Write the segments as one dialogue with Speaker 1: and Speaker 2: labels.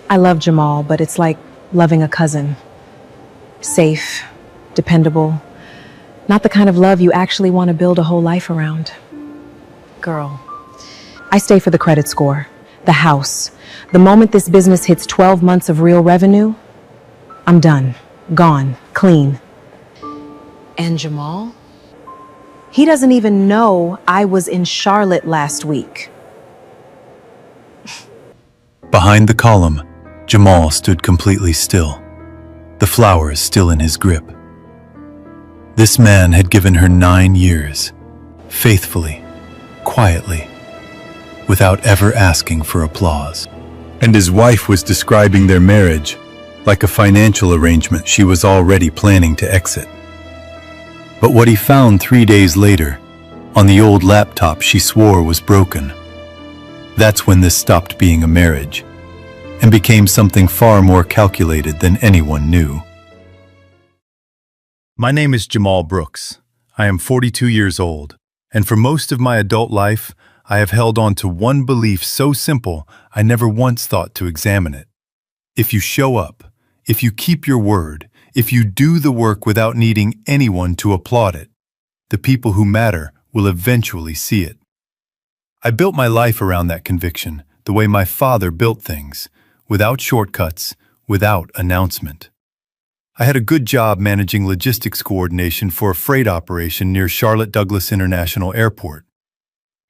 Speaker 1: I love Jamal, but it's like loving a cousin. Safe, dependable, not the kind of love you actually want to build a whole life around. Girl, I stay for the credit score, the house. The moment this business hits 12 months of real revenue, I'm done, gone, clean. And Jamal? He doesn't even know I was in Charlotte last week.
Speaker 2: Behind the column, Jamal stood completely still, the flowers still in his grip. This man had given her 9 years, faithfully, quietly, without ever asking for applause. And his wife was describing their marriage like a financial arrangement she was already planning to exit. But what he found 3 days later, on the old laptop she swore was broken, that's when this stopped being a marriage and became something far more calculated than anyone knew. My name is Jamal Brooks. I am 42 years old, and for most of my adult life, I have held on to one belief so simple I never once thought to examine it. If you show up, if you keep your word, if you do the work without needing anyone to applaud it, the people who matter will eventually see it. I built my life around that conviction, the way my father built things, without shortcuts, without announcement. I had a good job managing logistics coordination for a freight operation near Charlotte Douglas International Airport.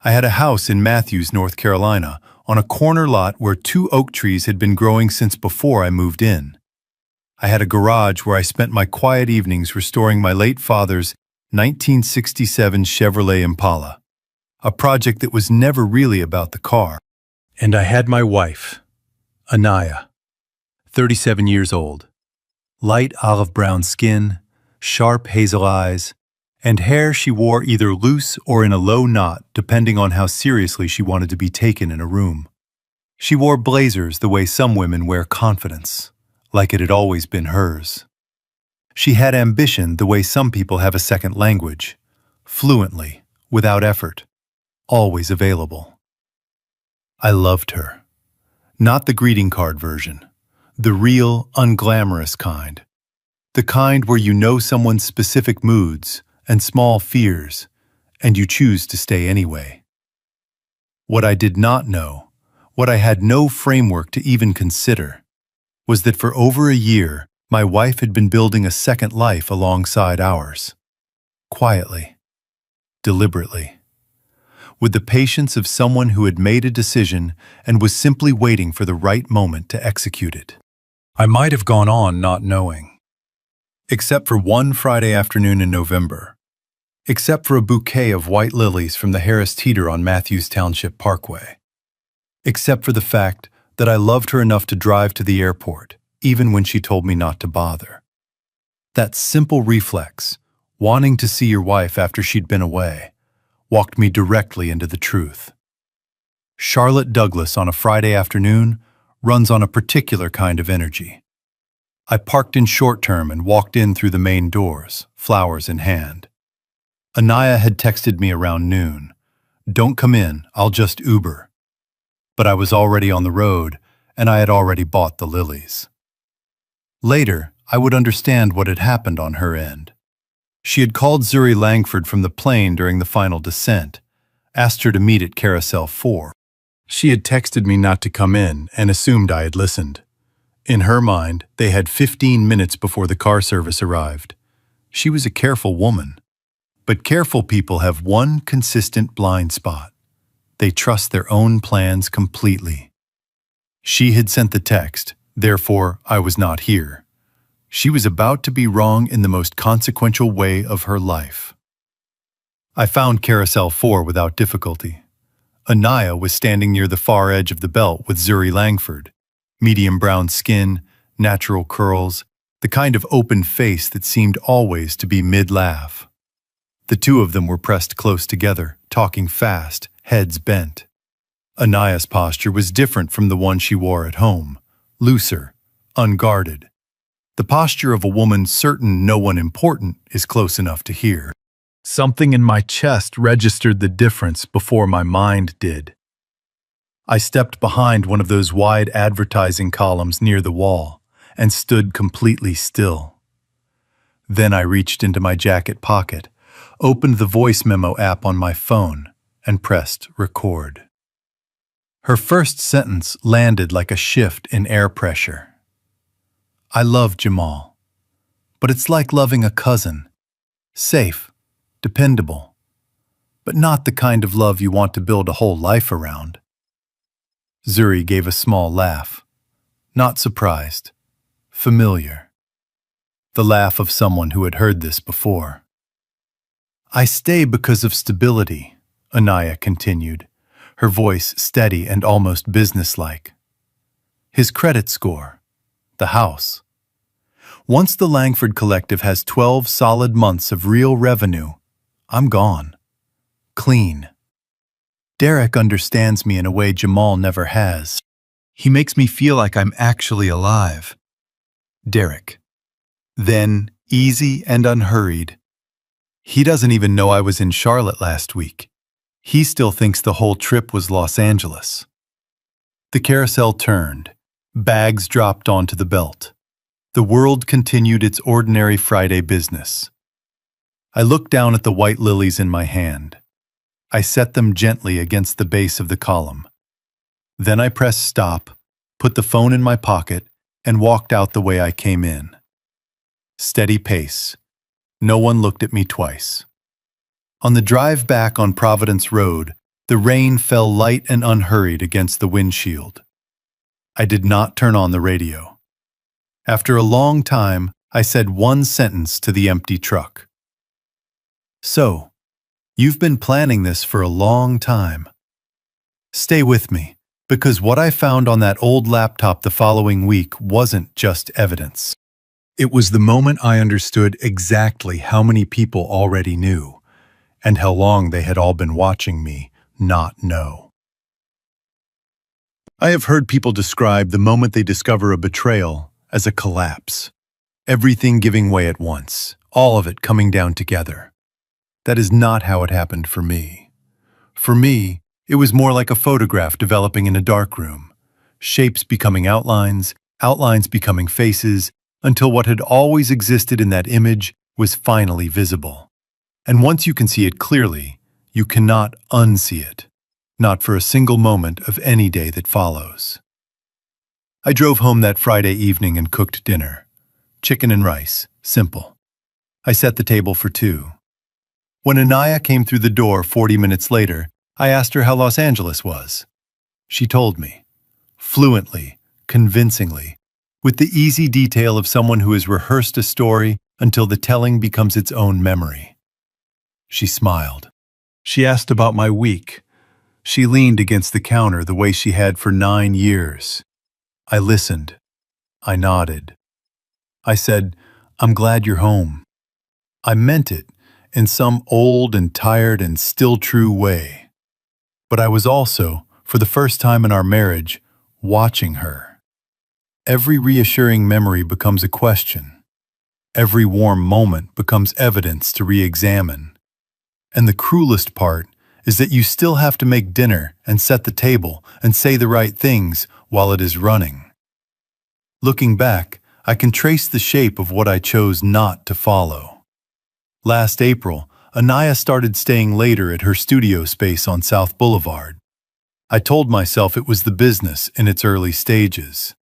Speaker 2: I had a house in Matthews, North Carolina, on a corner lot where 2 oak trees had been growing since before I moved in. I had a garage where I spent my quiet evenings restoring my late father's 1967 Chevrolet Impala, a project that was never really about the car. And I had my wife, Anaya, 37 years old, light olive brown skin, sharp hazel eyes, and hair she wore either loose or in a low knot depending on how seriously she wanted to be taken in a room. She wore blazers the way some women wear confidence, like it had always been hers. She had ambition the way some people have a second language, fluently, without effort, always available. I loved her. Not the greeting card version, the real, unglamorous kind. The kind where you know someone's specific moods and small fears, and you choose to stay anyway. What I did not know, what I had no framework to even consider, was that for over a year, my wife had been building a second life alongside ours. Quietly, deliberately, with the patience of someone who had made a decision and was simply waiting for the right moment to execute it. I might have gone on not knowing. Except for one Friday afternoon in November. Except for a bouquet of white lilies from the Harris Teeter on Matthews Township Parkway. Except for the fact that I loved her enough to drive to the airport, even when she told me not to bother. That simple reflex, wanting to see your wife after she'd been away, walked me directly into the truth. Charlotte Douglas on a Friday afternoon runs on a particular kind of energy. I parked in short term and walked in through the main doors, flowers in hand. Anaya had texted me around noon, "Don't come in, I'll just Uber." But I was already on the road, and I had already bought the lilies. Later, I would understand what had happened on her end. She had called Zuri Langford from the plane during the final descent, asked her to meet at Carousel 4. She had texted me not to come in and assumed I had listened. In her mind, they had 15 minutes before the car service arrived. She was a careful woman. But careful people have one consistent blind spot. They trust their own plans completely. She had sent the text, therefore I was not here. She was about to be wrong in the most consequential way of her life. I found Carousel 4 without difficulty. Anaya was standing near the far edge of the belt with Zuri Langford. Medium brown skin, natural curls, the kind of open face that seemed always to be mid-laugh. The two of them were pressed close together, talking fast, heads bent. Anaya's posture was different from the one she wore at home, looser, unguarded. The posture of a woman certain no one important is close enough to hear. Something in my chest registered the difference before my mind did. I stepped behind one of those wide advertising columns near the wall and stood completely still. Then I reached into my jacket pocket, opened the voice memo app on my phone, and pressed record. Her first sentence landed like a shift in air pressure. I love Jamal, but it's like loving a cousin. Safe, dependable, but not the kind of love you want to build a whole life around. Zuri gave a small laugh. Not surprised. Familiar. The laugh of someone who had heard this before. I stay because of stability, Anaya continued, her voice steady and almost businesslike. His credit score. The house. Once the Langford Collective has 12 solid months of real revenue, I'm gone. Clean. Derek understands me in a way Jamal never has. He makes me feel like I'm actually alive. Derek. Then, easy and unhurried. He doesn't even know I was in Charlotte last week. He still thinks the whole trip was Los Angeles. The carousel turned. Bags dropped onto the belt. The world continued its ordinary Friday business. I looked down at the white lilies in my hand. I set them gently against the base of the column. Then I pressed stop, put the phone in my pocket, and walked out the way I came in. Steady pace. No one looked at me twice. On the drive back on Providence Road, the rain fell light and unhurried against the windshield. I did not turn on the radio. After a long time, I said one sentence to the empty truck. So, you've been planning this for a long time. Stay with me, because what I found on that old laptop the following week wasn't just evidence. It was the moment I understood exactly how many people already knew, and how long they had all been watching me not know. I have heard people describe the moment they discover a betrayal as a collapse. Everything giving way at once, all of it coming down together. That is not how it happened for me. For me, it was more like a photograph developing in a darkroom, shapes becoming outlines, outlines becoming faces, until what had always existed in that image was finally visible. And once you can see it clearly, you cannot unsee it, not for a single moment of any day that follows. I drove home that Friday evening and cooked dinner. Chicken and rice, simple. I set the table for two. When Anaya came through the door 40 minutes later, I asked her how Los Angeles was. She told me, fluently, convincingly, with the easy detail of someone who has rehearsed a story until the telling becomes its own memory. She smiled. She asked about my week. She leaned against the counter the way she had for 9 years. I listened. I nodded. I said, I'm glad you're home. I meant it in some old and tired and still true way. But I was also, for the first time in our marriage, watching her. Every reassuring memory becomes a question. Every warm moment becomes evidence to re-examine. And the cruelest part is that you still have to make dinner and set the table and say the right things while it is running. Looking back, I can trace the shape of what I chose not to follow. Last April, Anaya started staying later at her studio space on South Boulevard. I told myself it was the business in its early stages.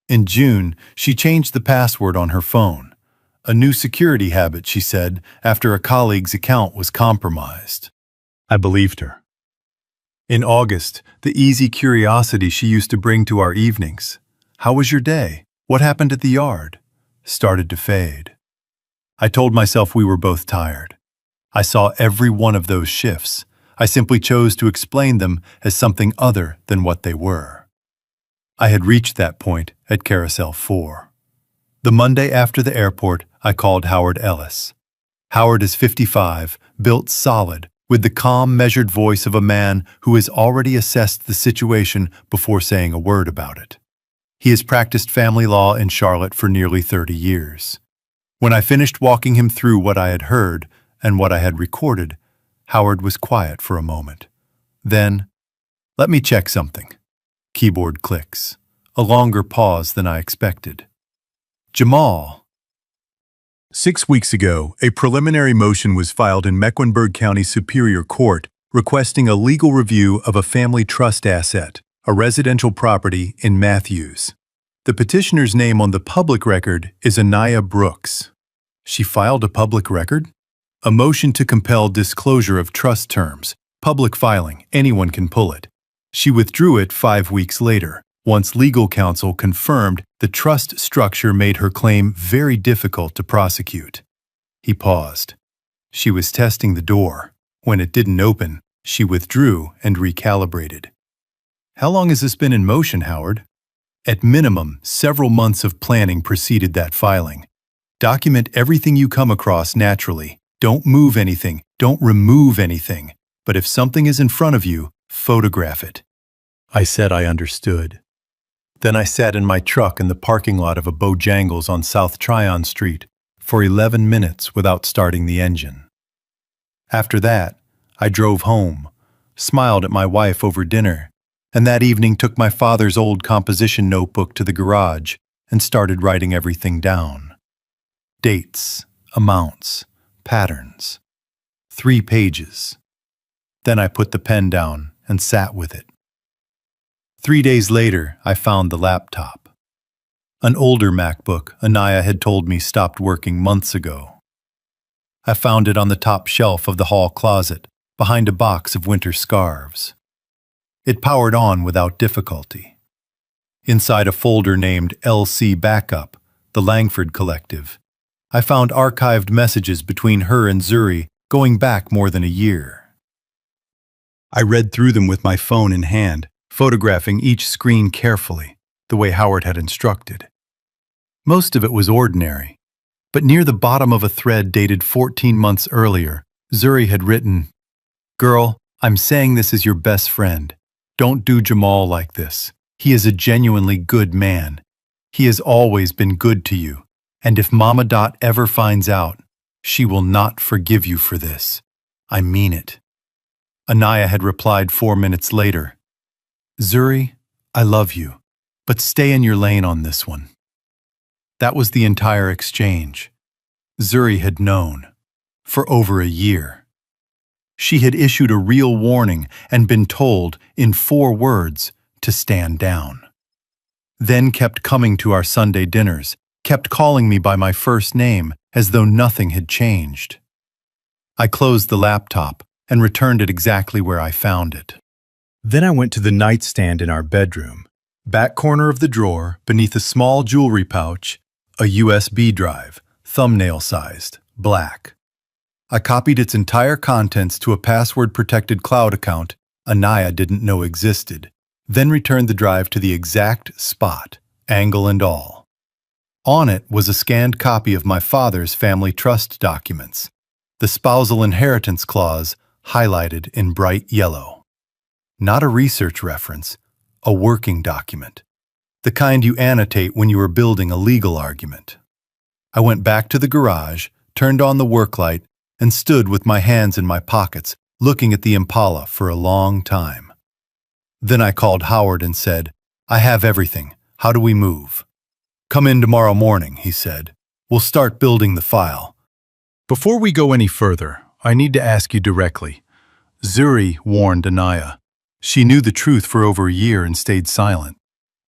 Speaker 2: In June, she changed the password on her phone. A new security habit, she said, after a colleague's account was compromised. I believed her. In August, the easy curiosity she used to bring to our evenings, "How was your day? What happened at the yard?" started to fade. I told myself we were both tired. I saw every one of those shifts. I simply chose to explain them as something other than what they were. I had reached that point at Carousel 4. The Monday after the airport, I called Howard Ellis. Howard is 55, built solid, with the calm, measured voice of a man who has already assessed the situation before saying a word about it. He has practiced family law in Charlotte for nearly 30 years. When I finished walking him through what I had heard and what I had recorded, Howard was quiet for a moment. Then, "Let me check something," Keyboard clicks. A longer pause than I expected. Jamal. 6 weeks ago, a preliminary motion was filed in Mecklenburg County Superior Court requesting a legal review of a family trust asset, a residential property in Matthews. The petitioner's name on the public record is Anaya Brooks. She filed a public record? A motion to compel disclosure of trust terms, public filing, anyone can pull it. She withdrew it 5 weeks later, once legal counsel confirmed the trust structure made her claim very difficult to prosecute. He paused. She was testing the door. When it didn't open, she withdrew and recalibrated. How long has this been in motion, Howard? At minimum, several months of planning preceded that filing. Document everything you come across naturally. Don't move anything, don't remove anything. But if something is in front of you, photograph it. I said I understood. Then I sat in my truck in the parking lot of a Bojangles on South Tryon Street for 11 minutes without starting the engine. After that, I drove home, smiled at my wife over dinner, and that evening took my father's old composition notebook to the garage and started writing everything down. Dates, amounts, patterns. 3 pages. Then I put the pen down and sat with it. 3 days later, I found the laptop. An older MacBook Anaya had told me stopped working months ago. I found it on the top shelf of the hall closet, behind a box of winter scarves. It powered on without difficulty. Inside a folder named LC Backup, the Langford Collective, I found archived messages between her and Zuri going back more than a year. I read through them with my phone in hand, photographing each screen carefully, the way Howard had instructed. Most of it was ordinary, but near the bottom of a thread dated 14 months earlier, Zuri had written, "Girl, I'm saying this as your best friend. Don't do Jamal like this. He is a genuinely good man. He has always been good to you, and if Mama Dot ever finds out, she will not forgive you for this. I mean it." Anaya had replied 4 minutes later, "Zuri, I love you, but stay in your lane on this one." That was the entire exchange. Zuri had known, for over a year. She had issued a real warning and been told, in 4 words, to stand down. Then kept coming to our Sunday dinners, kept calling me by my first name as though nothing had changed. I closed the laptop and returned it exactly where I found it. Then I went to the nightstand in our bedroom, back corner of the drawer, beneath a small jewelry pouch, a USB drive, thumbnail-sized, black. I copied its entire contents to a password-protected cloud account Anaya didn't know existed, then returned the drive to the exact spot, angle and all. On it was a scanned copy of my father's family trust documents, the spousal inheritance clause highlighted in bright yellow. Not a research reference, a working document. The kind you annotate when you are building a legal argument. I went back to the garage, turned on the work light, and stood with my hands in my pockets, looking at the Impala for a long time. Then I called Howard and said, "I have everything. How do we move?" "Come in tomorrow morning," he said. "We'll start building the file." Before we go any further, I need to ask you directly. Zuri warned Anaya. She knew the truth for over a year and stayed silent.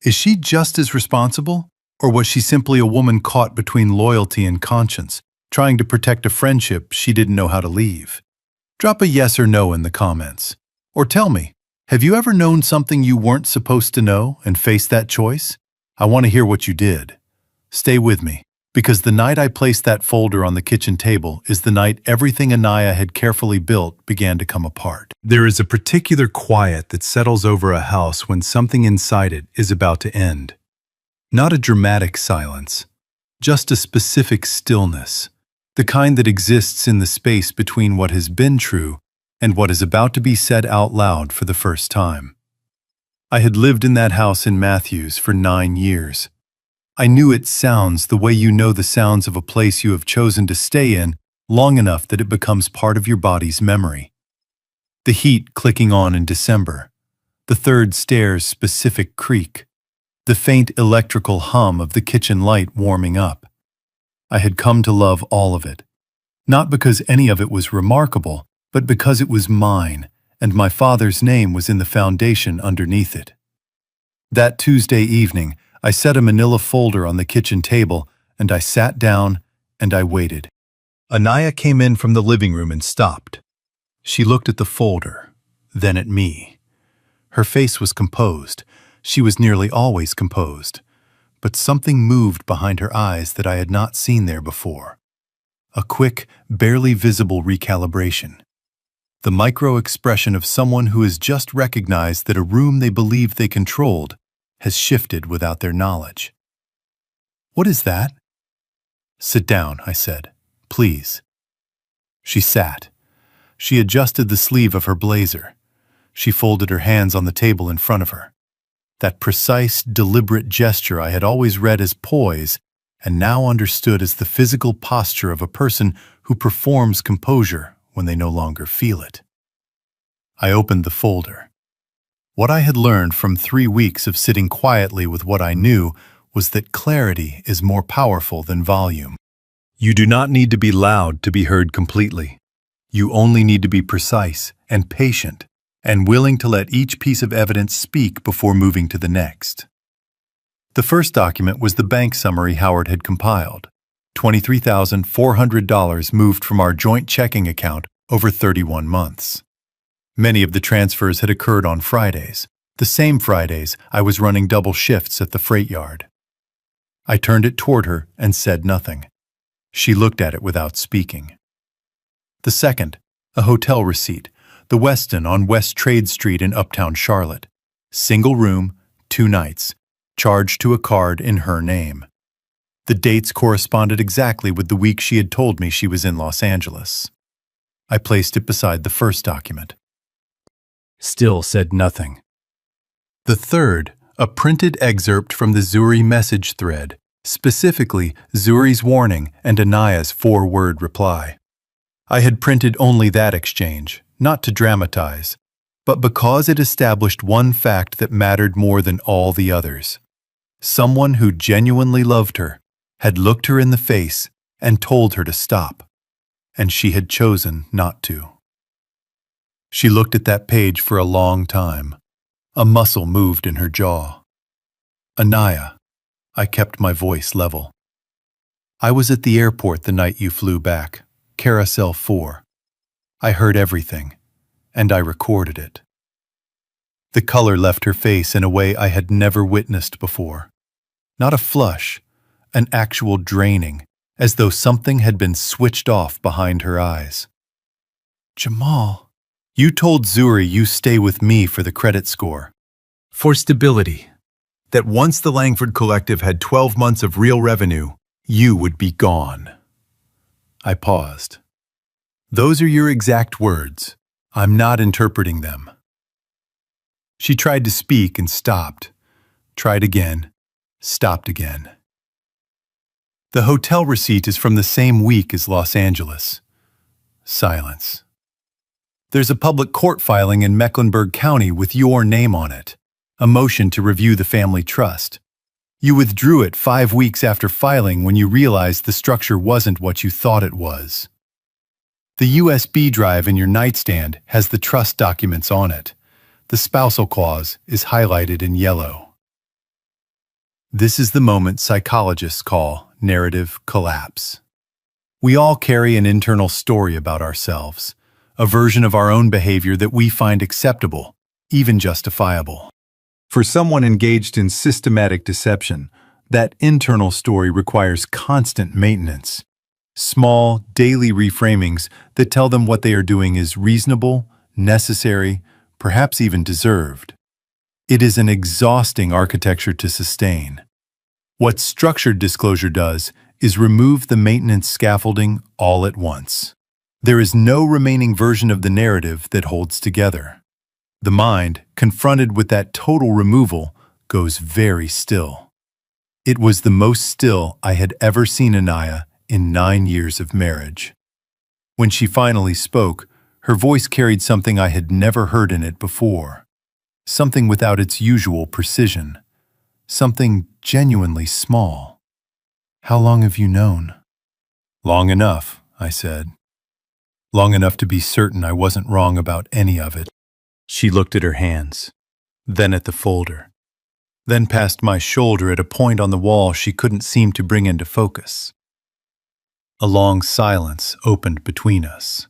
Speaker 2: Is she just as responsible, or was she simply a woman caught between loyalty and conscience, trying to protect a friendship she didn't know how to leave? Drop a yes or no in the comments. Or tell me, have you ever known something you weren't supposed to know and faced that choice? I want to hear what you did. Stay with me, because the night I placed that folder on the kitchen table is the night everything Anaya had carefully built began to come apart. There is a particular quiet that settles over a house when something inside it is about to end. Not a dramatic silence, just a specific stillness, the kind that exists in the space between what has been true and what is about to be said out loud for the first time. I had lived in that house in Matthews for 9 years. I knew its sounds the way you know the sounds of a place you have chosen to stay in long enough that it becomes part of your body's memory. The heat clicking on in December, the third stair's specific creak, the faint electrical hum of the kitchen light warming up. I had come to love all of it, not because any of it was remarkable, but because it was mine, and my father's name was in the foundation underneath it. That Tuesday evening, I set a manila folder on the kitchen table, and I sat down, and I waited. Anaya came in from the living room and stopped. She looked at the folder, then at me. Her face was composed. She was nearly always composed. But something moved behind her eyes that I had not seen there before. A quick, barely visible recalibration. The micro-expression of someone who has just recognized that a room they believed they controlled has shifted without their knowledge. "What is that?" "Sit down," I said. "Please." She sat. She adjusted the sleeve of her blazer. She folded her hands on the table in front of her. That precise, deliberate gesture I had always read as poise and now understood as the physical posture of a person who performs composure when they no longer feel it. I opened the folder. What I had learned from 3 weeks of sitting quietly with what I knew was that clarity is more powerful than volume. You do not need to be loud to be heard completely. You only need to be precise and patient and willing to let each piece of evidence speak before moving to the next. The first document was the bank summary Howard had compiled. $23,400 moved from our joint checking account over 31 months. Many of the transfers had occurred on Fridays, the same Fridays I was running double shifts at the freight yard. I turned it toward her and said nothing. She looked at it without speaking. The second, a hotel receipt, the Westin on West Trade Street in Uptown Charlotte. Single room, 2 nights, charged to a card in her name. The dates corresponded exactly with the week she had told me she was in Los Angeles. I placed it beside the first document. Still said nothing. The third, a printed excerpt from the Zuri message thread, specifically Zuri's warning and Anaya's 4-word reply. I had printed only that exchange, not to dramatize, but because it established one fact that mattered more than all the others. Someone who genuinely loved her had looked her in the face and told her to stop, and she had chosen not to. She looked at that page for a long time. A muscle moved in her jaw. "Anaya," I kept my voice level. "I was at the airport the night you flew back, Carousel 4. I heard everything, and I recorded it." The color left her face in a way I had never witnessed before. Not a flush, an actual draining, as though something had been switched off behind her eyes. "Jamal, you told Zuri you stay with me for the credit score. For stability. That once the Langford Collective had 12 months of real revenue, you would be gone." I paused. "Those are your exact words. I'm not interpreting them." She tried to speak and stopped. Tried again. Stopped again. "The hotel receipt is from the same week as Los Angeles." Silence. "There's a public court filing in Mecklenburg County with your name on it. A motion to review the family trust. You withdrew it 5 weeks after filing when you realized the structure wasn't what you thought it was. The USB drive in your nightstand has the trust documents on it. The spousal clause is highlighted in yellow." This is the moment psychologists call narrative collapse. We all carry an internal story about ourselves, a version of our own behavior that we find acceptable, even justifiable. For someone engaged in systematic deception, that internal story requires constant maintenance. Small, daily reframings that tell them what they are doing is reasonable, necessary, perhaps even deserved. It is an exhausting architecture to sustain. What structured disclosure does is remove the maintenance scaffolding all at once. There is no remaining version of the narrative that holds together. The mind, confronted with that total removal, goes very still. It was the most still I had ever seen Anaya in 9 years of marriage. When she finally spoke, her voice carried something I had never heard in it before. something without its usual precision, something genuinely small. How long have you known? Long enough, I said. Long enough to be certain I wasn't wrong about any of it. She looked at her hands, then at the folder, then past my shoulder at a point on the wall she couldn't seem to bring into focus. A long silence opened between us.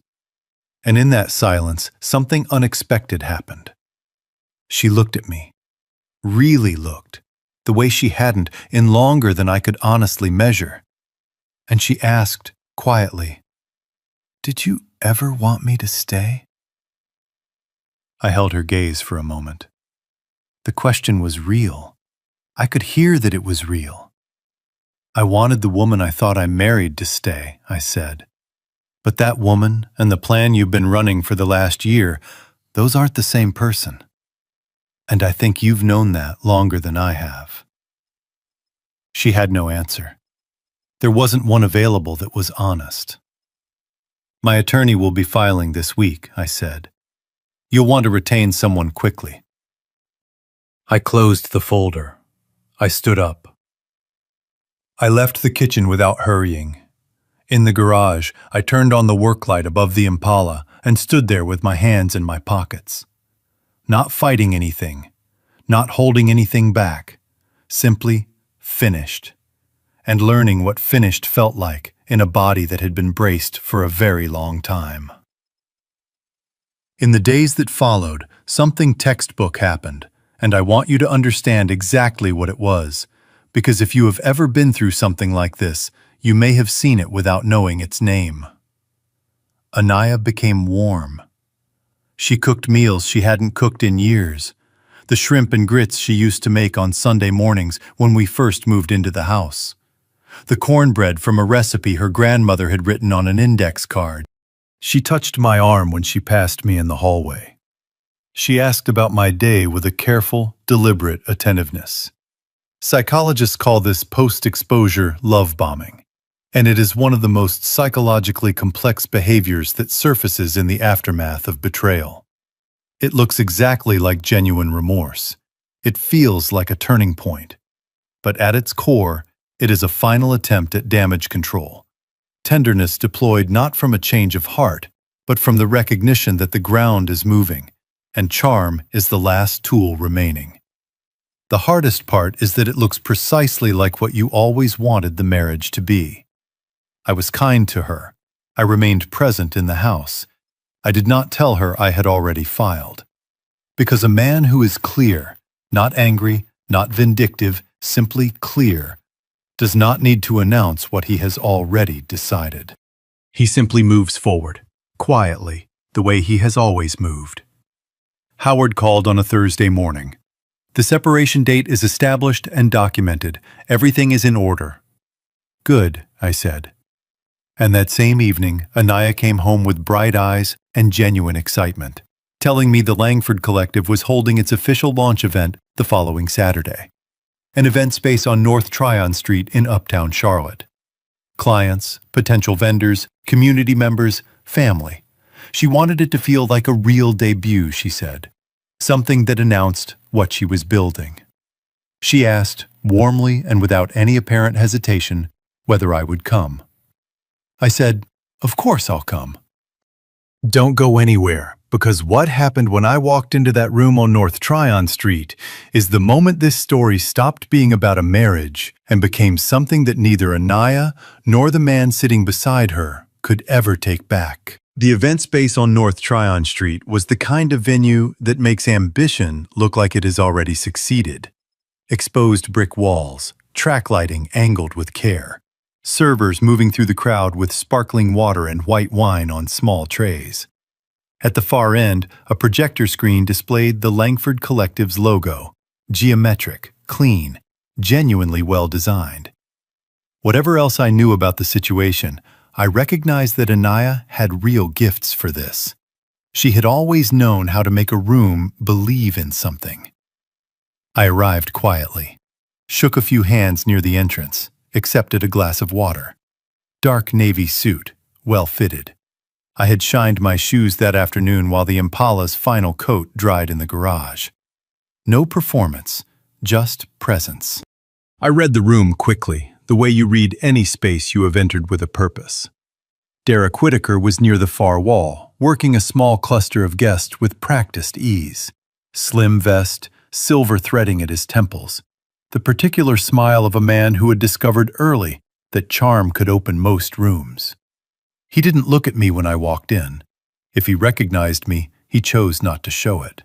Speaker 2: And in that silence, something unexpected happened. She looked at me, really looked, the way she hadn't in longer than I could honestly measure. And she asked, quietly, "Did you ever want me to stay?" I held her gaze for a moment. The question was real. I could hear that it was real. "I wanted the woman I thought I married to stay," I said. "But that woman and the plan you've been running for the last year, those aren't the same person. And I think you've known that longer than I have." She had no answer. There wasn't one available that was honest. "My attorney will be filing this week," I said. "You'll want to retain someone quickly." I closed the folder. I stood up. I left the kitchen without hurrying. In the garage, I turned on the work light above the Impala and stood there with my hands in my pockets. Not fighting anything, not holding anything back, simply finished, and learning what finished felt like in a body that had been braced for a very long time. In the days that followed, something textbook happened, and I want you to understand exactly what it was, because if you have ever been through something like this, you may have seen it without knowing its name. Anaya became warm. She cooked meals she hadn't cooked in years, the shrimp and grits she used to make on Sunday mornings when we first moved into the house, the cornbread from a recipe her grandmother had written on an index card. She touched my arm when she passed me in the hallway. She asked about my day with a careful, deliberate attentiveness. Psychologists call this post-exposure love bombing, and it is one of the most psychologically complex behaviors that surfaces in the aftermath of betrayal. It looks exactly like genuine remorse. It feels like a turning point. But at its core, it is a final attempt at damage control. Tenderness deployed not from a change of heart, but from the recognition that the ground is moving, and charm is the last tool remaining. The hardest part is that it looks precisely like what you always wanted the marriage to be. I was kind to her. I remained present in the house. I did not tell her I had already filed. Because a man who is clear, not angry, not vindictive, simply clear, does not need to announce what he has already decided. He simply moves forward, quietly, the way he has always moved. Howard called on a Thursday morning. "The separation date is established and documented. Everything is in order." "Good," I said. And that same evening, Anaya came home with bright eyes and genuine excitement, telling me the Langford Collective was holding its official launch event the following Saturday, an event space on North Tryon Street in Uptown Charlotte. Clients, potential vendors, community members, family. She wanted it to feel like a real debut, she said, something that announced what she was building. She asked, warmly and without any apparent hesitation, whether I would come. I said, "Of course I'll come." Don't go anywhere, because what happened when I walked into that room on North Tryon Street is the moment this story stopped being about a marriage and became something that neither Anaya nor the man sitting beside her could ever take back. The event space on North Tryon Street was the kind of venue that makes ambition look like it has already succeeded. Exposed brick walls, track lighting angled with care, servers moving through the crowd with sparkling water and white wine on small trays. At the far end, a projector screen displayed the Langford Collective's logo, geometric, clean, genuinely well designed. Whatever else I knew about the situation, I recognized that Anaya had real gifts for this. She had always known how to make a room believe in something. I arrived quietly, shook a few hands near the entrance, accepted a glass of water. Dark navy suit, well fitted. I had shined my shoes that afternoon while the Impala's final coat dried in the garage. No performance, just presence. I read the room quickly, the way you read any space you have entered with a purpose. Derek Whitaker was near the far wall, working a small cluster of guests with practiced ease. Slim vest, silver threading at his temples. The particular smile of a man who had discovered early that charm could open most rooms. He didn't look at me when I walked in. If he recognized me, he chose not to show it.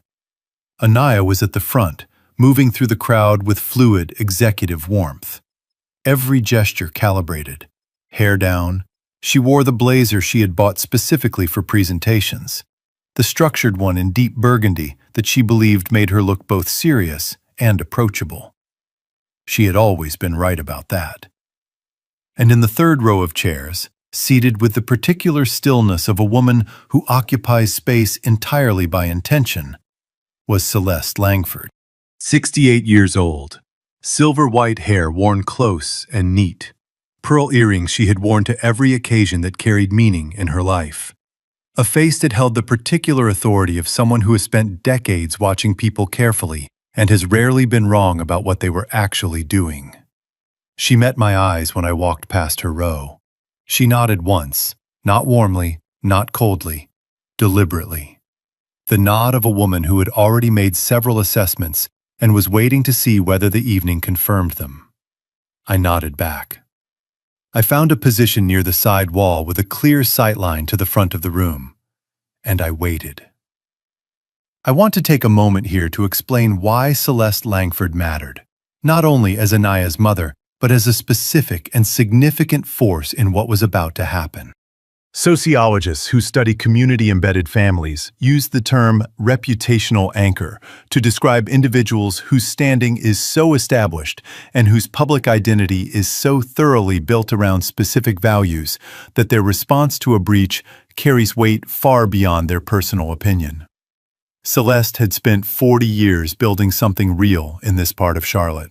Speaker 2: Anaya was at the front, moving through the crowd with fluid, executive warmth. Every gesture calibrated. Hair down. She wore the blazer she had bought specifically for presentations. The structured one in deep burgundy that she believed made her look both serious and approachable. She had always been right about that. And in the third row of chairs, seated with the particular stillness of a woman who occupies space entirely by intention, was Celeste Langford. 68 years old, silver-white hair worn close and neat, pearl earrings she had worn to every occasion that carried meaning in her life. A face that held the particular authority of someone who has spent decades watching people carefully and has rarely been wrong about what they were actually doing. She met my eyes when I walked past her row. She nodded once, not warmly, not coldly, deliberately. The nod of a woman who had already made several assessments and was waiting to see whether the evening confirmed them. I nodded back. I found a position near the side wall with a clear sightline to the front of the room, and I waited. I want to take a moment here to explain why Celeste Langford mattered, not only as Anaya's mother, but as a specific and significant force in what was about to happen. Sociologists who study community-embedded families use the term reputational anchor to describe individuals whose standing is so established and whose public identity is so thoroughly built around specific values that their response to a breach carries weight far beyond their personal opinion. Celeste had spent 40 years building something real in this part of Charlotte.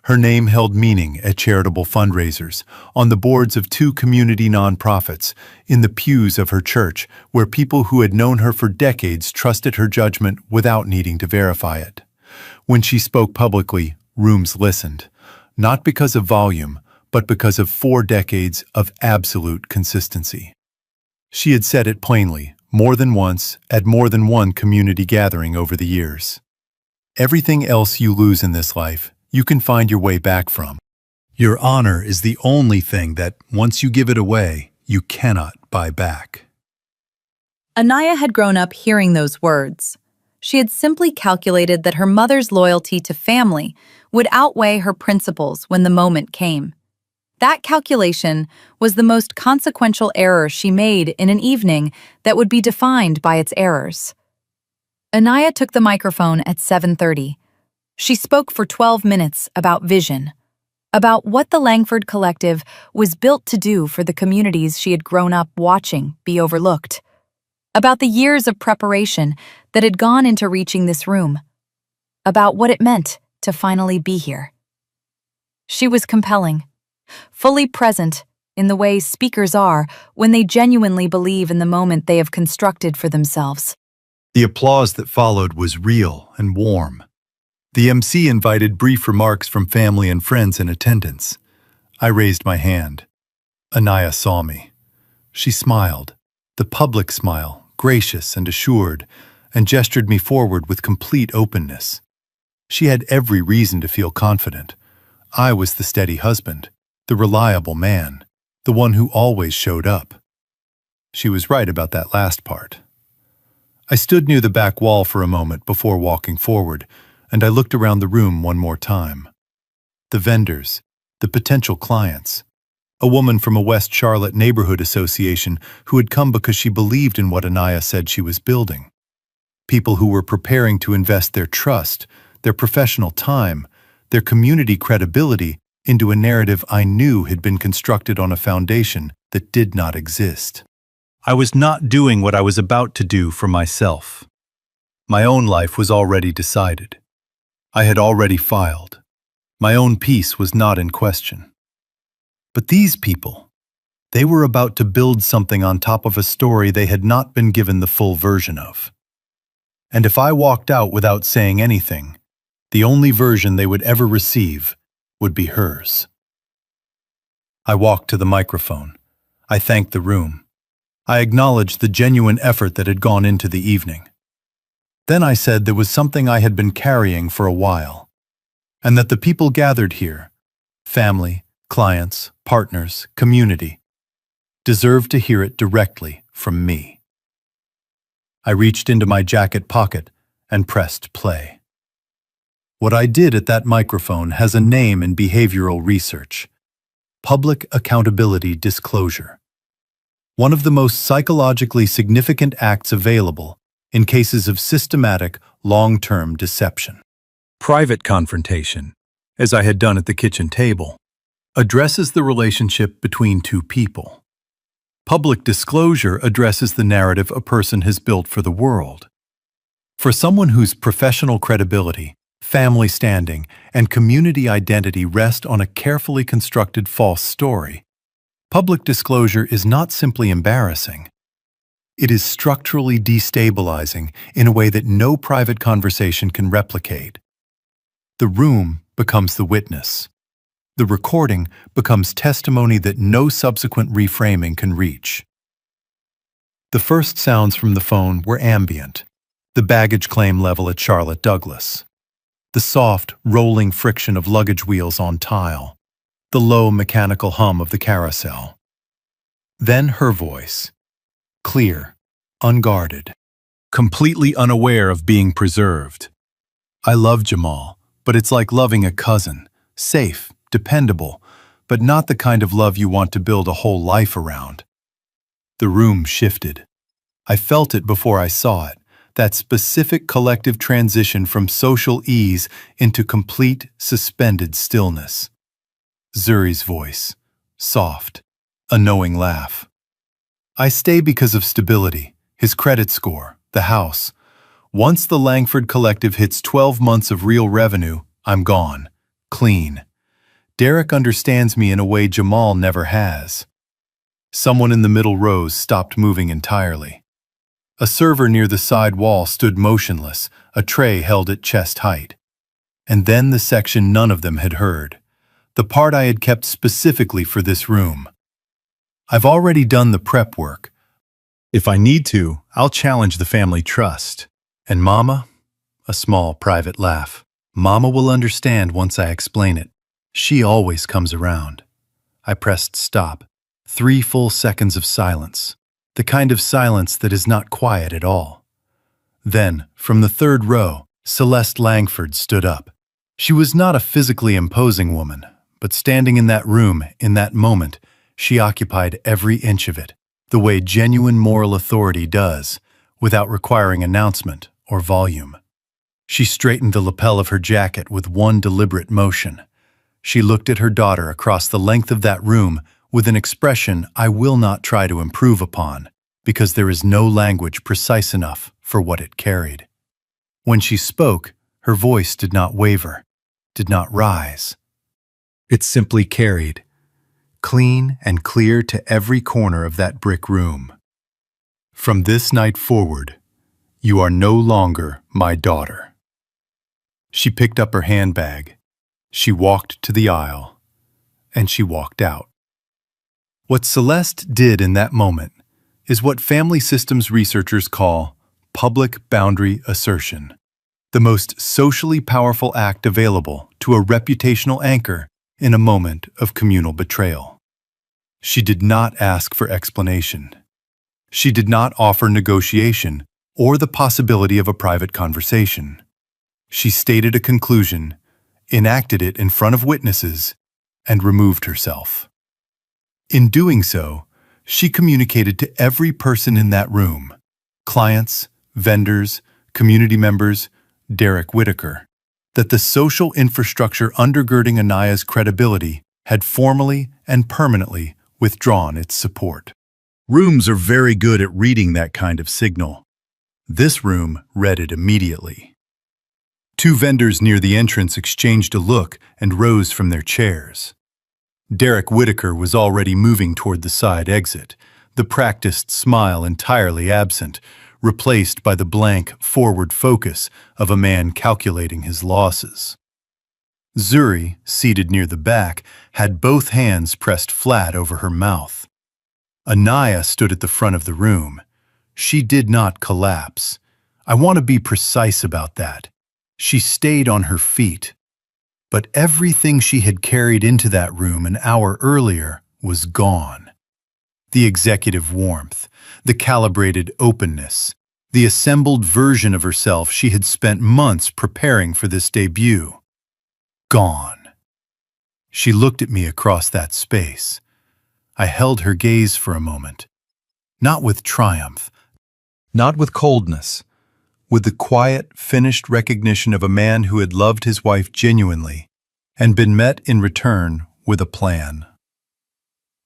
Speaker 2: Her name held meaning at charitable fundraisers, on the boards of 2 community nonprofits, in the pews of her church, where people who had known her for decades trusted her judgment without needing to verify it. When she spoke publicly, rooms listened, not because of volume, but because of 4 decades of absolute consistency. She had said it plainly, more than once, at more than one community gathering over the years. Everything else you lose in this life, you can find your way back from. Your honor is the only thing that, once you give it away, you cannot buy back.
Speaker 3: Anaya had grown up hearing those words. She had simply calculated that her mother's loyalty to family would outweigh her principles when the moment came. That calculation was the most consequential error she made in an evening that would be defined by its errors. Anaya took the microphone at 7:30. She spoke for 12 minutes about vision, about what the Langford Collective was built to do for the communities she had grown up watching be overlooked, about the years of preparation that had gone into reaching this room, about what it meant to finally be here. She was compelling, fully present in the way speakers are when they genuinely believe in the moment they have constructed for themselves.
Speaker 2: The applause that followed was real and warm. The MC invited brief remarks from family and friends in attendance. I raised my hand. Anaya saw me. She smiled, the public smile, gracious and assured, and gestured me forward with complete openness. She had every reason to feel confident. I was the steady husband, the reliable man, the one who always showed up. She was right about that last part. I stood near the back wall for a moment before walking forward, and I looked around the room one more time. The vendors, the potential clients, a woman from a West Charlotte neighborhood association who had come because she believed in what Anaya said she was building. People who were preparing to invest their trust, their professional time, their community credibility into a narrative I knew had been constructed on a foundation that did not exist. I was not doing what I was about to do for myself. My own life was already decided. I had already filed. My own peace was not in question. But these people, they were about to build something on top of a story they had not been given the full version of. And if I walked out without saying anything, The only version they would ever receive would be hers. I walked to the microphone. I thanked the room. I acknowledged the genuine effort that had gone into the evening. Then I said there was something I had been carrying for a while, and that the people gathered here, family, clients, partners, community, deserved to hear it directly from me. I reached into my jacket pocket and pressed play. What I did at that microphone has a name in behavioral research: public accountability disclosure. One of the most psychologically significant acts available in cases of systematic, long-term deception. Private confrontation, as I had done at the kitchen table, addresses the relationship between two people. Public disclosure addresses the narrative a person has built for the world. For someone whose professional credibility, family standing, and community identity rest on a carefully constructed false story, public disclosure is not simply embarrassing. It is structurally destabilizing in a way that no private conversation can replicate. The room becomes the witness. The recording becomes testimony that no subsequent reframing can reach. The first sounds from the phone were ambient, the baggage claim level at Charlotte Douglas, the soft, rolling friction of luggage wheels on tile, the low mechanical hum of the carousel. Then her voice, clear, unguarded, completely unaware of being preserved. I love Jamal, but it's like loving a cousin, safe, dependable, but not the kind of love you want to build a whole life around. The room shifted. I felt it before I saw it, that specific collective transition from social ease into complete, suspended stillness. Zuri's voice, soft, a knowing laugh. I stay because of stability, his credit score, the house. Once the Langford Collective hits 12 months of real revenue, I'm gone, clean. Derek understands me in a way Jamal never has. Someone in the middle rows stopped moving entirely. A server near the side wall stood motionless, a tray held at chest height. And then the section none of them had heard, the part I had kept specifically for this room. I've already done the prep work. If I need to, I'll challenge the family trust. And Mama? A small, private laugh. Mama will understand once I explain it. She always comes around. I pressed stop. 3 full seconds of silence. The kind of silence that is not quiet at all. Then, from the third row, Celeste Langford stood up. She was not a physically imposing woman, but standing in that room, in that moment, she occupied every inch of it, the way genuine moral authority does, without requiring announcement or volume. She straightened the lapel of her jacket with one deliberate motion. She looked at her daughter across the length of that room with an expression I will not try to improve upon, because there is no language precise enough for what it carried. When she spoke, her voice did not waver, did not rise. It simply carried, clean and clear to every corner of that brick room. From this night forward, you are no longer my daughter. She picked up her handbag, she walked to the aisle, and she walked out. What Celeste did in that moment is what family systems researchers call public boundary assertion, the most socially powerful act available to a reputational anchor in a moment of communal betrayal. She did not ask for explanation. She did not offer negotiation or the possibility of a private conversation. She stated a conclusion, enacted it in front of witnesses, and removed herself. In doing so, she communicated to every person in that room, clients, vendors, community members, Derek Whitaker, that the social infrastructure undergirding Anaya's credibility had formally and permanently withdrawn its support. Rooms are very good at reading that kind of signal. This room read it immediately. 2 vendors near the entrance exchanged a look and rose from their chairs. Derek Whitaker was already moving toward the side exit, the practiced smile entirely absent, replaced by the blank, forward focus of a man calculating his losses. Zuri, seated near the back, had both hands pressed flat over her mouth. Anaya stood at the front of the room. She did not collapse. I want to be precise about that. She stayed on her feet. But everything she had carried into that room an hour earlier was gone. The executive warmth, the calibrated openness, the assembled version of herself she had spent months preparing for this debut. Gone. She looked at me across that space. I held her gaze for a moment. Not with triumph, not with coldness, with the quiet, finished recognition of a man who had loved his wife genuinely and been met in return with a plan.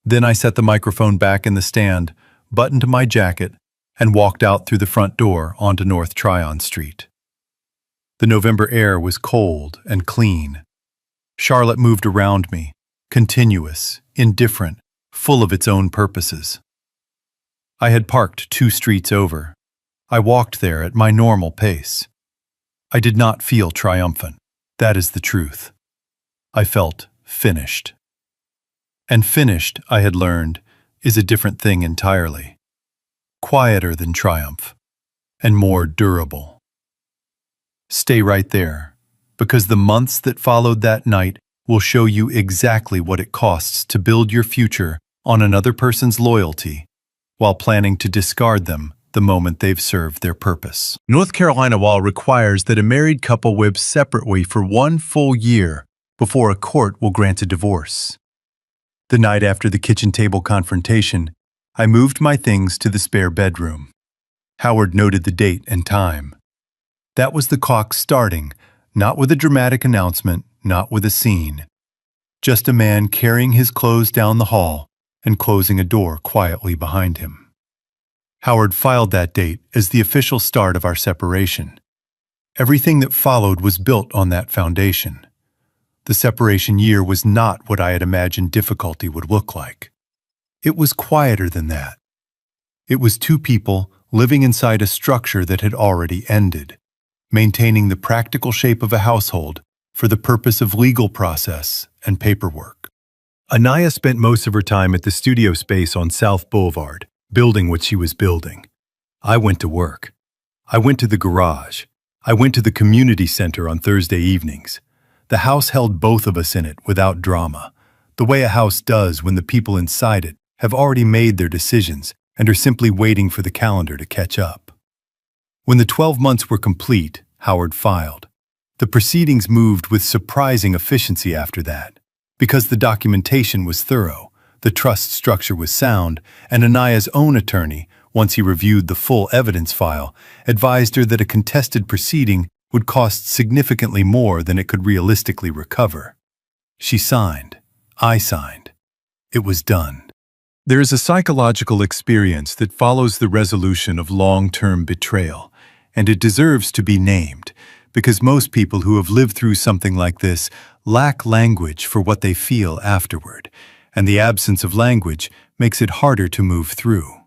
Speaker 2: Then I set the microphone back in the stand, buttoned my jacket, and walked out through the front door onto North Tryon Street. The November air was cold and clean. Charlotte moved around me, continuous, indifferent, full of its own purposes. I had parked 2 streets over. I walked there at my normal pace. I did not feel triumphant. That is the truth. I felt finished. And finished, I had learned, is a different thing entirely. Quieter than triumph, and more durable. Stay right there, because the months that followed that night will show you exactly what it costs to build your future on another person's loyalty while planning to discard them the moment they've served their purpose. North Carolina law requires that a married couple live separately for 1 full year before a court will grant a divorce. The night after the kitchen table confrontation, I moved my things to the spare bedroom. Howard noted the date and time. That was the clock starting, not with a dramatic announcement, not with a scene. Just a man carrying his clothes down the hall and closing a door quietly behind him. Howard filed that date as the official start of our separation. Everything that followed was built on that foundation. The separation year was not what I had imagined difficulty would look like. It was quieter than that. It was 2 people living inside a structure that had already ended, maintaining the practical shape of a household for the purpose of legal process and paperwork. Anaya spent most of her time at the studio space on South Boulevard, building what she was building. I went to work. I went to the garage. I went to the community center on Thursday evenings. The house held both of us in it without drama, the way a house does when the people inside it have already made their decisions and are simply waiting for the calendar to catch up. When the 12 months were complete, Howard filed. The proceedings moved with surprising efficiency after that, because the documentation was thorough, the trust structure was sound, and Anaya's own attorney, once he reviewed the full evidence file, advised her that a contested proceeding would cost significantly more than it could realistically recover. She signed. I signed. It was done. There is a psychological experience that follows the resolution of long-term betrayal, and it deserves to be named, because most people who have lived through something like this lack language for what they feel afterward, and the absence of language makes it harder to move through.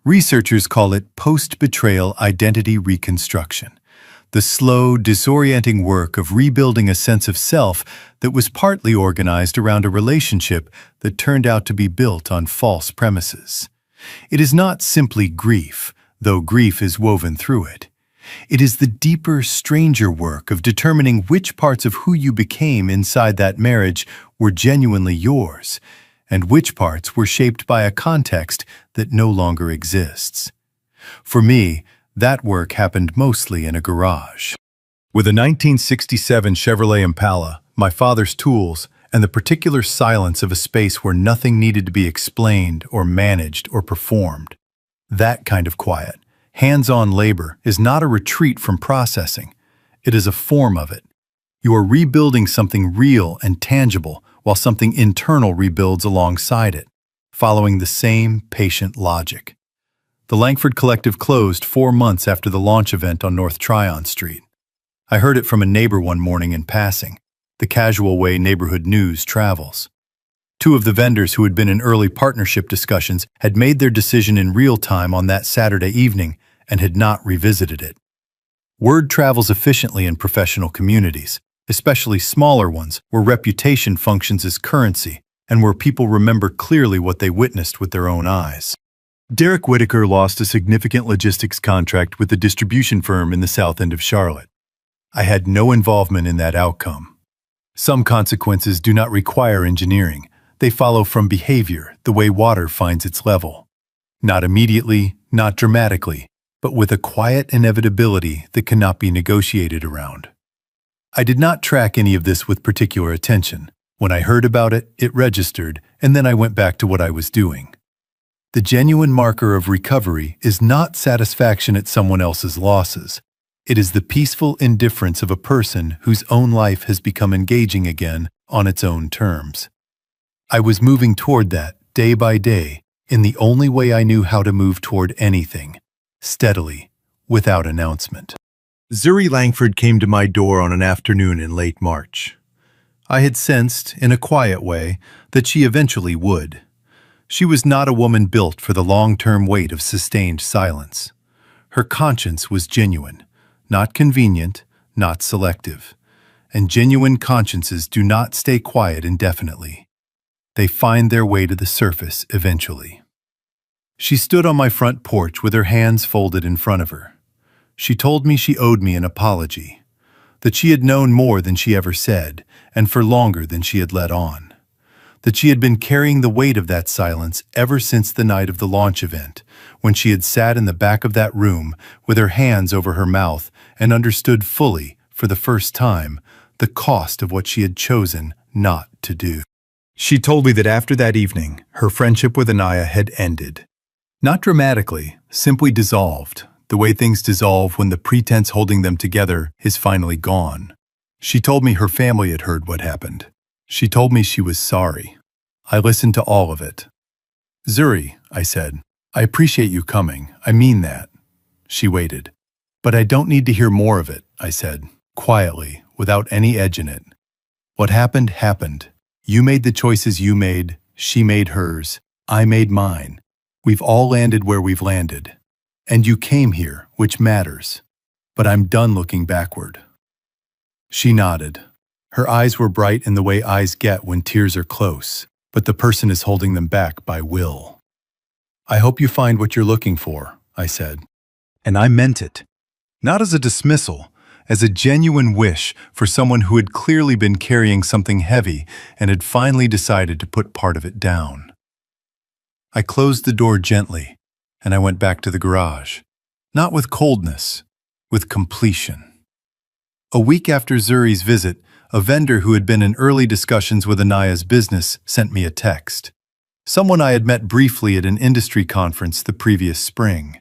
Speaker 2: Researchers call it post-betrayal identity reconstruction, the slow, disorienting work of rebuilding a sense of self that was partly organized around a relationship that turned out to be built on false premises. It is not simply grief, though grief is woven through it. It is the deeper, stranger work of determining which parts of who you became inside that marriage were genuinely yours, and which parts were shaped by a context that no longer exists. For me, that work happened mostly in a garage. With a 1967 Chevrolet Impala, my father's tools, and the particular silence of a space where nothing needed to be explained or managed or performed. That kind of quiet, hands-on labor is not a retreat from processing. It is a form of it. You are rebuilding something real and tangible while something internal rebuilds alongside it, following the same patient logic. The Langford Collective closed 4 months after the launch event on North Tryon Street. I heard it from a neighbor one morning in passing, the casual way neighborhood news travels. 2 of the vendors who had been in early partnership discussions had made their decision in real time on that Saturday evening, and had not revisited it. Word travels efficiently in professional communities, especially smaller ones where reputation functions as currency and where people remember clearly what they witnessed with their own eyes. Derek Whitaker lost a significant logistics contract with a distribution firm in the south end of Charlotte. I had no involvement in that outcome. Some consequences do not require engineering. They follow from behavior, the way water finds its level. Not immediately, not dramatically, but with a quiet inevitability that cannot be negotiated around. I did not track any of this with particular attention. When I heard about it, it registered, and then I went back to what I was doing. The genuine marker of recovery is not satisfaction at someone else's losses. It is the peaceful indifference of a person whose own life has become engaging again on its own terms. I was moving toward that, day by day, in the only way I knew how to move toward anything, steadily, without announcement. Zuri Langford came to my door on an afternoon in late March. I had sensed, in a quiet way, that she eventually would. She was not a woman built for the long-term weight of sustained silence. Her conscience was genuine, not convenient, not selective. And genuine consciences do not stay quiet indefinitely. They find their way to the surface eventually. She stood on my front porch with her hands folded in front of her. She told me she owed me an apology, that she had known more than she ever said, and for longer than she had let on. That she had been carrying the weight of that silence ever since the night of the launch event, when she had sat in the back of that room with her hands over her mouth and understood fully, for the first time, the cost of what she had chosen not to do. She told me that after that evening, her friendship with Anaya had ended. Not dramatically, simply dissolved, the way things dissolve when the pretense holding them together is finally gone. She told me her family had heard what happened. She told me she was sorry. I listened to all of it. "Zuri," I said, "I appreciate you coming. I mean that." She waited. "But I don't need to hear more of it," I said, quietly, without any edge in it. "What happened, happened. You made the choices you made, she made hers, I made mine. We've all landed where we've landed. And you came here, which matters. But I'm done looking backward." She nodded. Her eyes were bright in the way eyes get when tears are close, but the person is holding them back by will. "I hope you find what you're looking for," I said. And I meant it. Not as a dismissal, as a genuine wish for someone who had clearly been carrying something heavy and had finally decided to put part of it down. I closed the door gently, and I went back to the garage. Not with coldness, with completion. A week after Zuri's visit, a vendor who had been in early discussions with Anaya's business sent me a text. Someone I had met briefly at an industry conference the previous spring.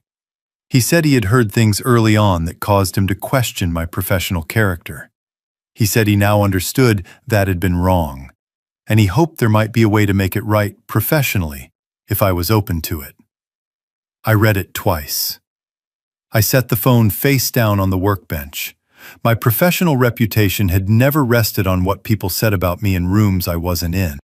Speaker 2: He said he had heard things early on that caused him to question my professional character. He said he now understood that had been wrong, and he hoped there might be a way to make it right professionally if I was open to it. I read it twice. I set the phone face down on the workbench. My professional reputation had never rested on what people said about me in rooms I wasn't in.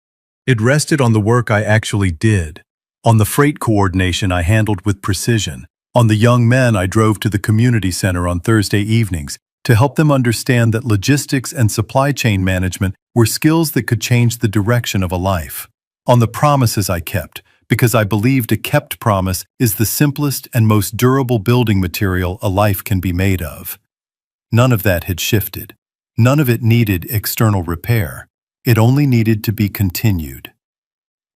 Speaker 2: It rested on the work I actually did, on the freight coordination I handled with precision, on the young men I drove to the community center on Thursday evenings to help them understand that logistics and supply chain management were skills that could change the direction of a life, on the promises I kept, because I believed a kept promise is the simplest and most durable building material a life can be made of. None of that had shifted. None of it needed external repair. It only needed to be continued.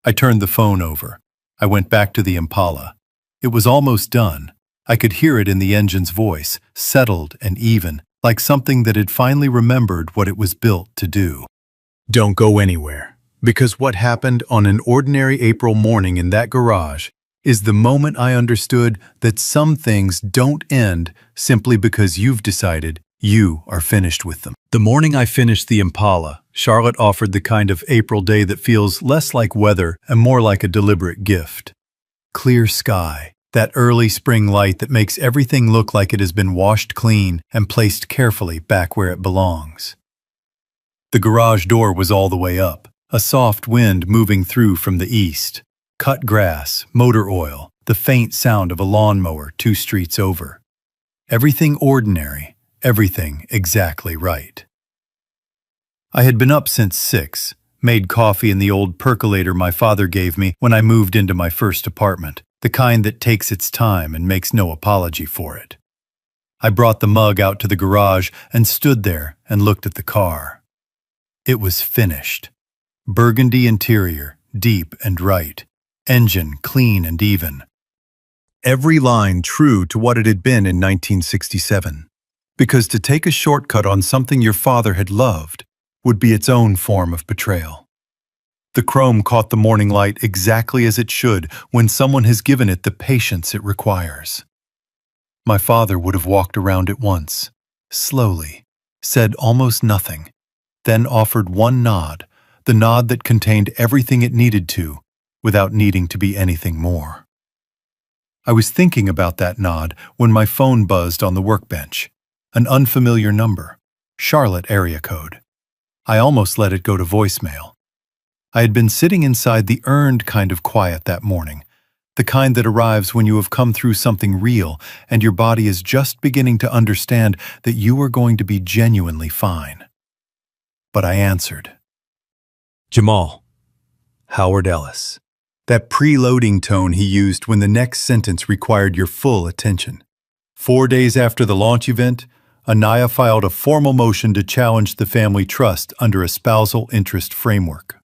Speaker 2: I turned the phone over. I went back to the Impala. It was almost done. I could hear it in the engine's voice, settled and even, like something that had finally remembered what it was built to do. Don't go anywhere, because what happened on an ordinary April morning in that garage is the moment I understood that some things don't end simply because you've decided you are finished with them. The morning I finished the Impala, Charlotte offered the kind of April day that feels less like weather and more like a deliberate gift. Clear sky, that early spring light that makes everything look like it has been washed clean and placed carefully back where it belongs. The garage door was all the way up, a soft wind moving through from the east. Cut grass, motor oil, the faint sound of a lawnmower 2 streets over. Everything ordinary, everything exactly right. I had been up since 6, made coffee in the old percolator my father gave me when I moved into my first apartment, the kind that takes its time and makes no apology for it. I brought the mug out to the garage and stood there and looked at the car. It was finished. Burgundy interior, deep and right. Engine clean and even. Every line true to what it had been in 1967. Because to take a shortcut on something your father had loved would be its own form of betrayal. The chrome caught the morning light exactly as it should when someone has given it the patience it requires. My father would have walked around it once, slowly, said almost nothing, then offered one nod, the nod that contained everything it needed to, without needing to be anything more. I was thinking about that nod when my phone buzzed on the workbench. An unfamiliar number, Charlotte area code. I almost let it go to voicemail. I had been sitting inside the earned kind of quiet that morning, the kind that arrives when you have come through something real and your body is just beginning to understand that you are going to be genuinely fine. But I answered. Jamal. Howard Ellis. That preloading tone he used when the next sentence required your full attention. 4 days after the launch event, Anaya filed a formal motion to challenge the family trust under a spousal interest framework.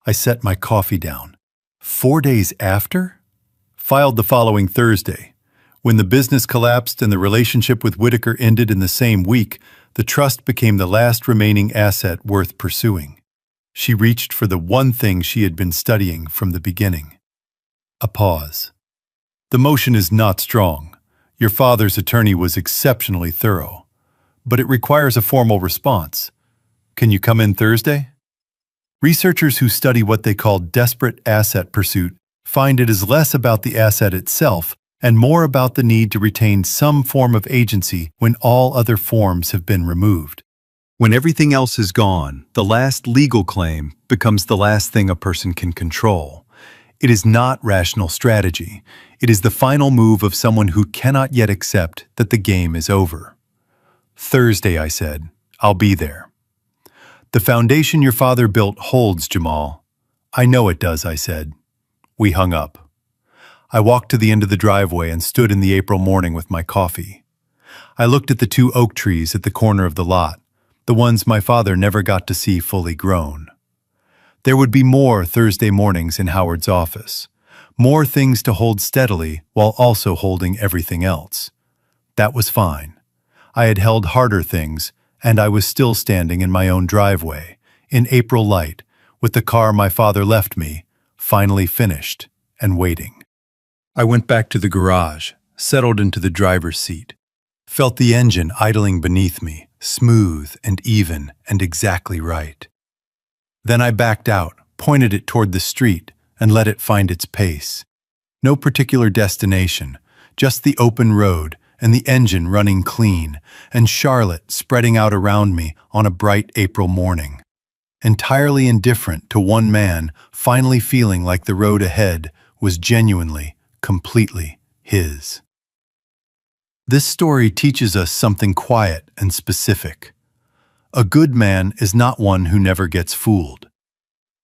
Speaker 2: I set my coffee down. 4 days after? Filed the following Thursday. When the business collapsed and the relationship with Whitaker ended in the same week, the trust became the last remaining asset worth pursuing. She reached for the one thing she had been studying from the beginning. A pause. The motion is not strong. Your father's attorney was exceptionally thorough. But it requires a formal response. Can you come in Thursday? Researchers who study what they call desperate asset pursuit find it is less about the asset itself and more about the need to retain some form of agency when all other forms have been removed. When everything else is gone, the last legal claim becomes the last thing a person can control. It is not rational strategy. It is the final move of someone who cannot yet accept that the game is over. Thursday, I said. I'll be there. The foundation your father built holds, Jamal. I know it does, I said. We hung up. I walked to the end of the driveway and stood in the April morning with my coffee. I looked at the 2 oak trees at the corner of the lot, the ones my father never got to see fully grown. There would be more Thursday mornings in Howard's office, more things to hold steadily while also holding everything else. That was fine. I had held harder things, and I was still standing in my own driveway, in April light, with the car my father left me, finally finished and waiting. I went back to the garage, settled into the driver's seat, felt the engine idling beneath me, smooth and even and exactly right. Then I backed out, pointed it toward the street, and let it find its pace. No particular destination, just the open road and the engine running clean, and Charlotte spreading out around me on a bright April morning. Entirely indifferent to one man finally feeling like the road ahead was genuinely, completely his. This story teaches us something quiet and specific. A good man is not one who never gets fooled.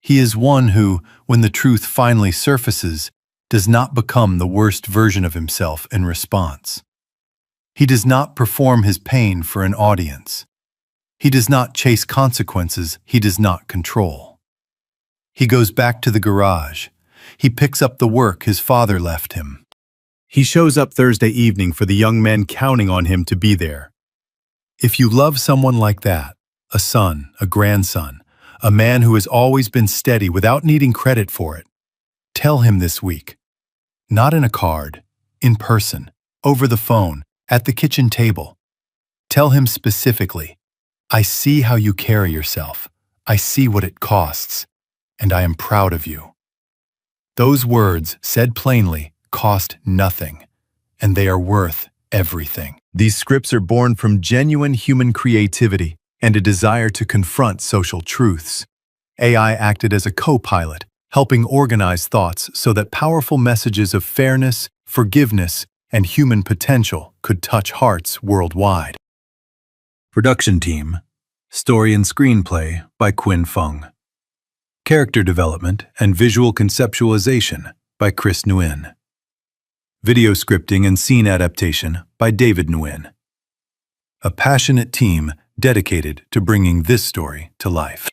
Speaker 2: He is one who, when the truth finally surfaces, does not become the worst version of himself in response. He does not perform his pain for an audience. He does not chase consequences he does not control. He goes back to the garage. He picks up the work his father left him. He shows up Thursday evening for the young men counting on him to be there. If you love someone like that, a son, a grandson, a man who has always been steady without needing credit for it, tell him this week. Not in a card, in person, over the phone, at the kitchen table. Tell him specifically, I see how you carry yourself. I see what it costs, and I am proud of you. Those words, said plainly, cost nothing, and they are worth everything. These scripts are born from genuine human creativity and a desire to confront social truths. AI acted as a co-pilot, helping organize thoughts so that powerful messages of fairness, forgiveness, and human potential could touch hearts worldwide. Production team, story and screenplay by Quinn Fung. Character development and visual conceptualization by Chris Nguyen. Video scripting and scene adaptation by David Nguyen. A passionate team dedicated to bringing this story to life.